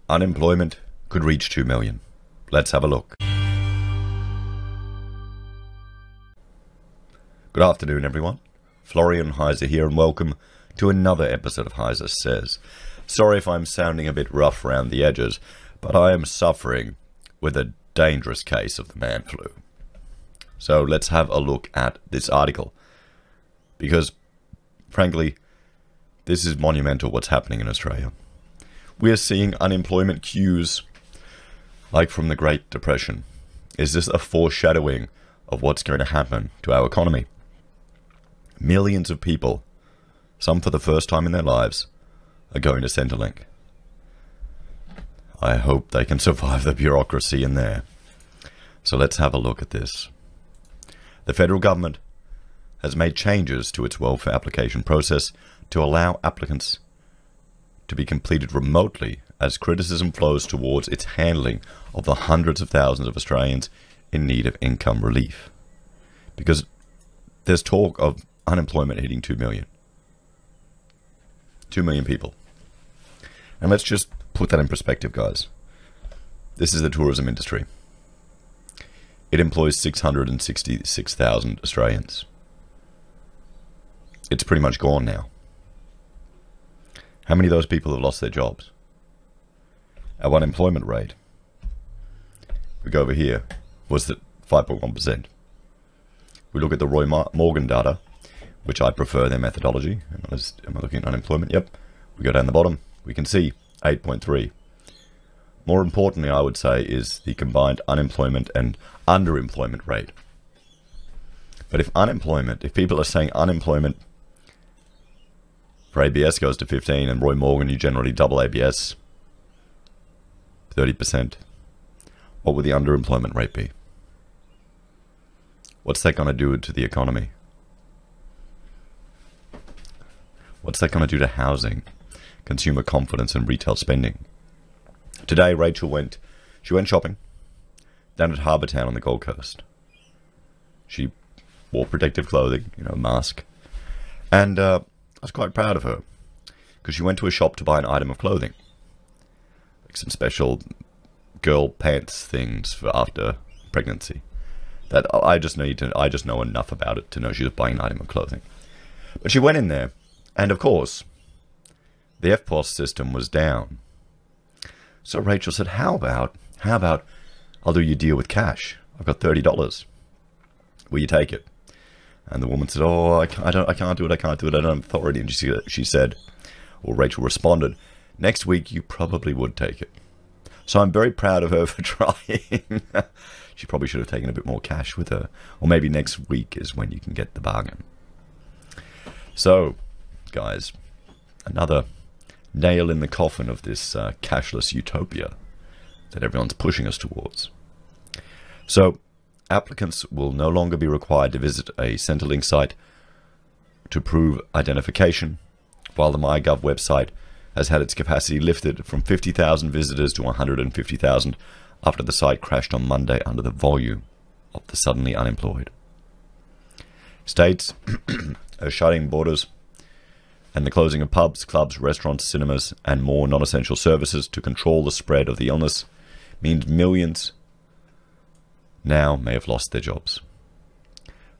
unemployment could reach 2 million. Let's have a look. Good afternoon, everyone. Florian Heise here, and welcome to another episode of HeiseSays. Sorry if I'm sounding a bit rough around the edges, but I am suffering with a dangerous case of the man flu. So let's have a look at this article, because frankly, this is monumental what's happening in Australia. We are seeing unemployment queues like from the Great Depression. Is this a foreshadowing of what's going to happen to our economy? Millions of people, some for the first time in their lives, are going to Centrelink. I hope they can survive the bureaucracy in there. So let's have a look at this. The federal government has made changes to its welfare application process to allow applicants to be completed remotely as criticism flows towards its handling of the hundreds of thousands of Australians in need of income relief. Because there's talk of unemployment hitting 2 million. 2 million people. And let's just put that in perspective, guys. This is the tourism industry. It employs 666,000 Australians. It's pretty much gone now. How many of those people have lost their jobs? Our unemployment rate, we go over here, was at 5.1%. We look at the Roy Morgan data, which I prefer their methodology. Am I looking at unemployment? Yep. We go down the bottom, we can see 8.3. More importantly, I would say, is the combined unemployment and underemployment rate. But if people are saying unemployment for ABS goes to 15, and Roy Morgan, you generally double ABS, 30%, what would the underemployment rate be? What's that going to do to the economy? What's that going to do to housing, consumer confidence, and retail spending? Today, Rachel went shopping down at Harbour Town on the Gold Coast. She wore protective clothing, mask, and I was quite proud of her because she went to a shop to buy an item of clothing, like some special girl pants things for after pregnancy. That I just know enough about it to know she was buying an item of clothing. But she went in there, and of course, the FPOS system was down. So Rachel said, "How about I'll do your deal with cash? I've got $30. Will you take it?" And the woman said, "Oh, I can't do it. I don't have authority." And she said, or Rachel responded, "Next week you probably would take it." So I'm very proud of her for trying. She probably should have taken a bit more cash with her. Or maybe next week is when you can get the bargain. So, guys, another nail in the coffin of this cashless utopia that everyone's pushing us towards. So, applicants will no longer be required to visit a Centrelink site to prove identification, while the MyGov website has had its capacity lifted from 50,000 visitors to 150,000 after the site crashed on Monday under the volume of the suddenly unemployed. States are shutting borders and the closing of pubs, clubs, restaurants, cinemas, and more non-essential services to control the spread of the illness means millions now may have lost their jobs.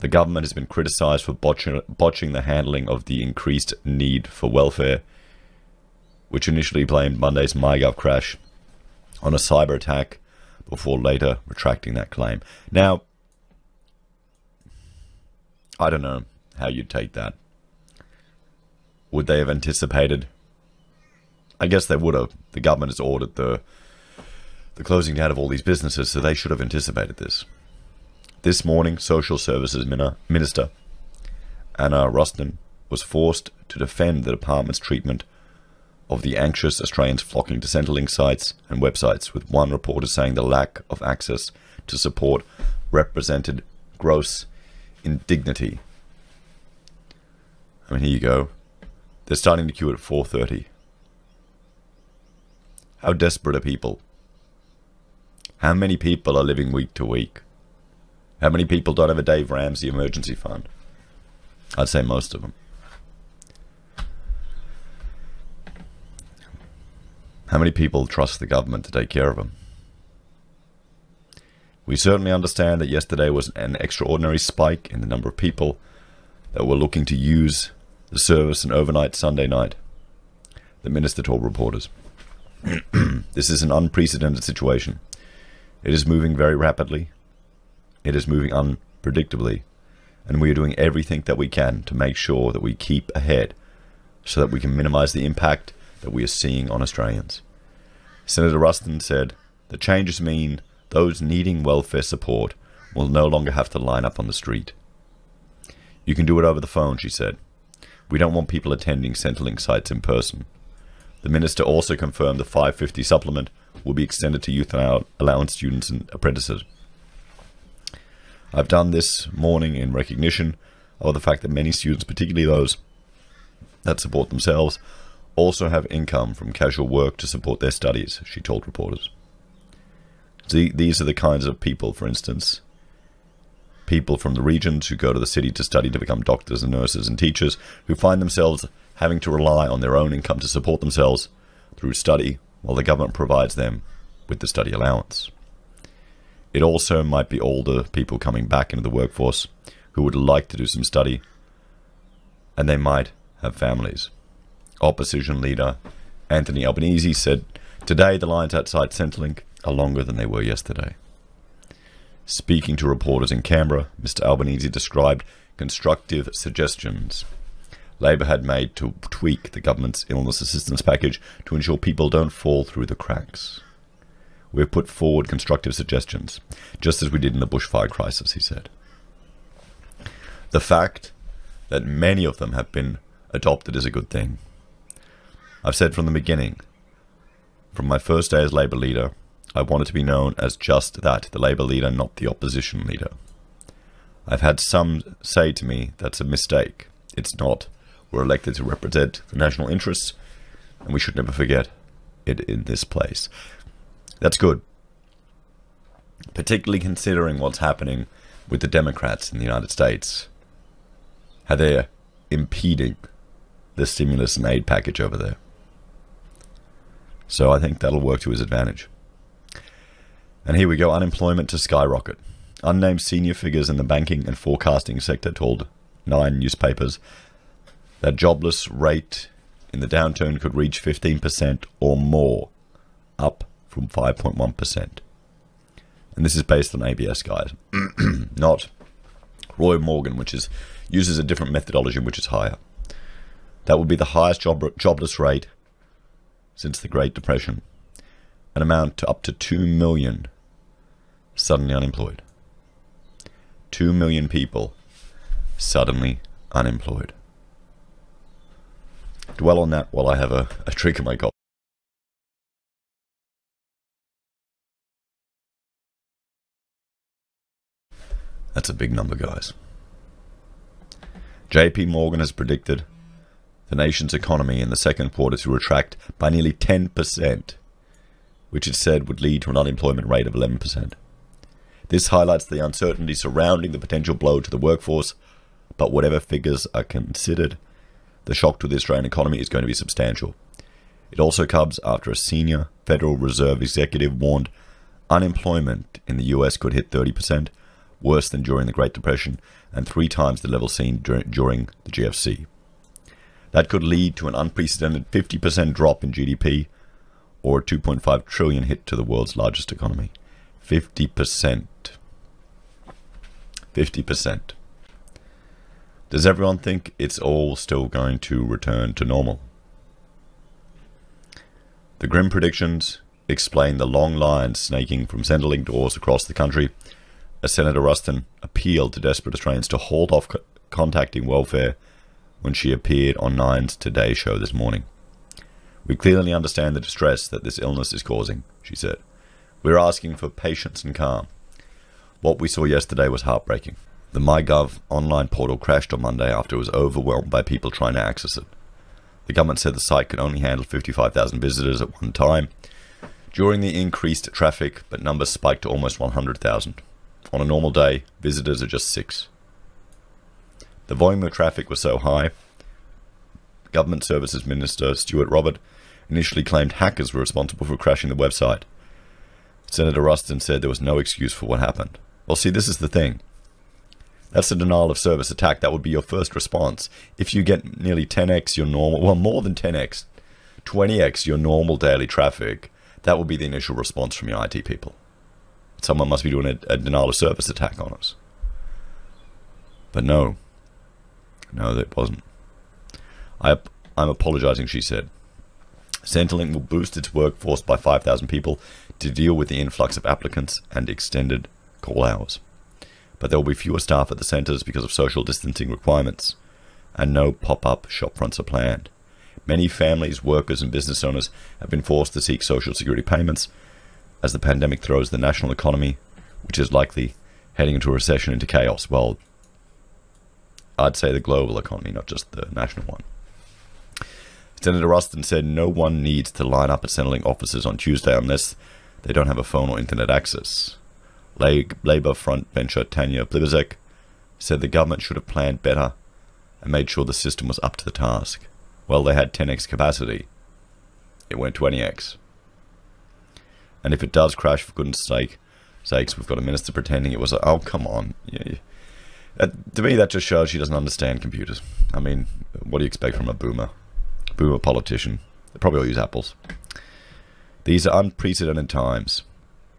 The government has been criticised for botching the handling of the increased need for welfare, which initially blamed Monday's MyGov crash on a cyber attack before later retracting that claim. Now, I don't know how you'd take that. Would they have anticipated? I guess they would have. The government has ordered the closing down of all these businesses, so they should have anticipated this. This morning, Social Services Minister Anna Ruston was forced to defend the department's treatment of the anxious Australians flocking to Centrelink sites and websites, with one reporter saying the lack of access to support represented gross indignity. I mean, here you go. They're starting to queue at 4:30. How desperate are people? How many people are living week to week? How many people don't have a Dave Ramsey emergency fund? I'd say most of them. How many people trust the government to take care of them? We certainly understand that yesterday was an extraordinary spike in the number of people that were looking to use the service, and overnight Sunday night, the minister told reporters. This is an unprecedented situation. It is moving very rapidly. It is moving unpredictably. And we are doing everything that we can to make sure that we keep ahead so that we can minimize the impact that we are seeing on Australians. Senator Ruston said, the changes mean those needing welfare support will no longer have to line up on the street. You can do it over the phone, she said. We don't want people attending Centrelink sites in person. The minister also confirmed the $5.50 supplement will be extended to youth allowance students and apprentices. I've done this morning in recognition of the fact that many students, particularly those that support themselves, also have income from casual work to support their studies, she told reporters. These are the kinds of people, for instance, people from the regions who go to the city to study to become doctors and nurses and teachers, who find themselves having to rely on their own income to support themselves through study, while the government provides them with the study allowance. It also might be older people coming back into the workforce who would like to do some study, and they might have families. Opposition leader Anthony Albanese said, today the lines outside Centrelink are longer than they were yesterday. Speaking to reporters in Canberra, Mr Albanese described constructive suggestions Labor had made to tweak the government's illness assistance package to ensure people don't fall through the cracks. We have put forward constructive suggestions, just as we did in the bushfire crisis, he said. The fact that many of them have been adopted is a good thing. I've said from the beginning, from my first day as Labor leader, I wanted to be known as just that, the Labor leader, not the opposition leader. I've had some say to me that's a mistake. It's not. We're elected to represent the national interests, and we should never forget it in this place. That's good, particularly considering what's happening with the Democrats in the United States, how they're impeding the stimulus and aid package over there. So I think that'll work to his advantage. And here we go, unemployment to skyrocket. Unnamed senior figures in the banking and forecasting sector told 9 newspapers that jobless rate in the downturn could reach 15% or more, up from 5.1%. And this is based on ABS, guys, not Roy Morgan, which uses a different methodology, which is higher. That would be the highest jobless rate since the Great Depression, an amount to up to 2 million suddenly unemployed. 2 million people suddenly unemployed. Dwell on that while I have a drink of my coffee. That's a big number, guys. JP Morgan has predicted the nation's economy in the second quarter to retract by nearly 10%, which it said would lead to an unemployment rate of 11%. This highlights the uncertainty surrounding the potential blow to the workforce, but whatever figures are considered, the shock to the Australian economy is going to be substantial. It also comes after a senior Federal Reserve executive warned unemployment in the US could hit 30%, worse than during the Great Depression, and 3 times the level seen during the GFC. That could lead to an unprecedented 50% drop in GDP, or a $2.5 trillion hit to the world's largest economy. 50%. 50%. Does everyone think it's all still going to return to normal? The grim predictions explain the long lines snaking from Centrelink doors across the country, as Senator Ruston appealed to desperate Australians to hold off contacting welfare when she appeared on Nine's Today show this morning. We clearly understand the distress that this illness is causing, she said. We're asking for patience and calm. What we saw yesterday was heartbreaking. The MyGov online portal crashed on Monday after it was overwhelmed by people trying to access it. The government said the site could only handle 55,000 visitors at one time during the increased traffic, but numbers spiked to almost 100,000. On a normal day, visitors are just 6. The volume of traffic was so high, Government Services Minister Stuart Robert initially claimed hackers were responsible for crashing the website. Senator Rustin said there was no excuse for what happened. Well, see, this is the thing. That's a denial of service attack. That would be your first response. If you get nearly 10x your normal, well, more than 10x, 20x your normal daily traffic, that would be the initial response from your IT people. Someone must be doing a denial of service attack on us. But no, it wasn't. I'm apologizing, she said. Centrelink will boost its workforce by 5,000 people to deal with the influx of applicants and extended call hours. But there will be fewer staff at the centres because of social distancing requirements, and no pop-up shopfronts are planned. Many families, workers and business owners have been forced to seek social security payments as the pandemic throws the national economy, which is likely heading into a recession, into chaos. Well, I'd say the global economy, not just the national one. Senator Rustin said no one needs to line up at Centrelink offices on Tuesday unless they don't have a phone or internet access. Labour frontbencher Tanya Blibazek said the government should have planned better and made sure the system was up to the task. Well, they had 10x capacity. It went 20x. And if it does crash, for goodness sakes, we've got a minister pretending it was a... Oh, come on. Yeah. To me, that just shows she doesn't understand computers. I mean, what do you expect from a boomer politician? They probably all use apples. These are unprecedented times.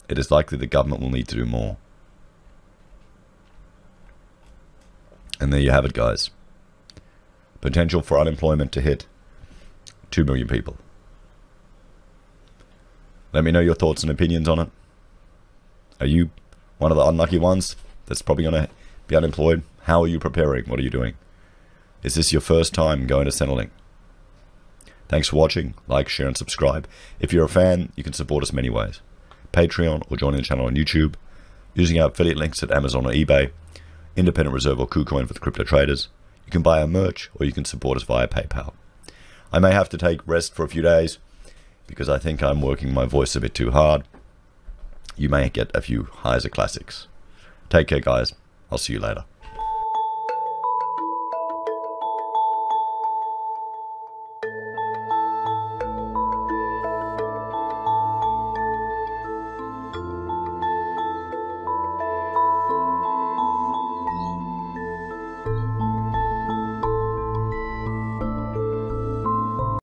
It is likely the government will need to do more. And there you have it, guys. Potential for unemployment to hit 2 million people. Let me know your thoughts and opinions on it. Are you one of the unlucky ones that's probably going to be unemployed? How are you preparing? What are you doing? Is this your first time going to Centrelink? Thanks for watching. Like, share and subscribe. If you're a fan, you can support us many ways. Patreon or joining the channel on YouTube, using our affiliate links at Amazon or eBay, Independent Reserve or Kucoin for the crypto traders. You can buy our merch or you can support us via PayPal. I may have to take rest for a few days because I think I'm working my voice a bit too hard. You may get a few Heise classics. Take care, guys. I'll see you later.